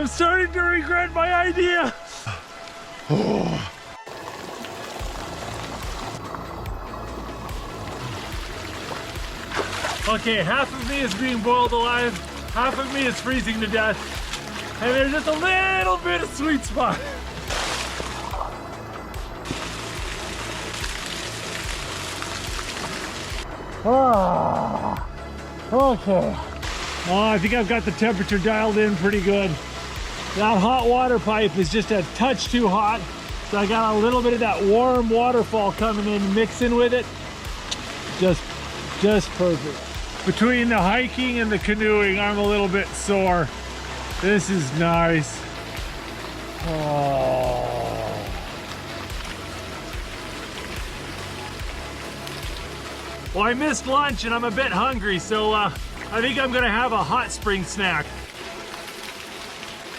I'm starting to regret my idea. Okay, half of me is being boiled alive, half of me is freezing to death, and there's just a little bit of sweet spot. Okay. Oh, I think I've got the temperature dialed in pretty good. That hot water pipe is just a touch too hot, so I got a little bit of that warm waterfall coming in, mixing with it. Just perfect. Between the hiking and the canoeing, I'm a little bit sore. This is nice. Oh. Well, I missed lunch and I'm a bit hungry, so I think I'm gonna have a hot spring snack.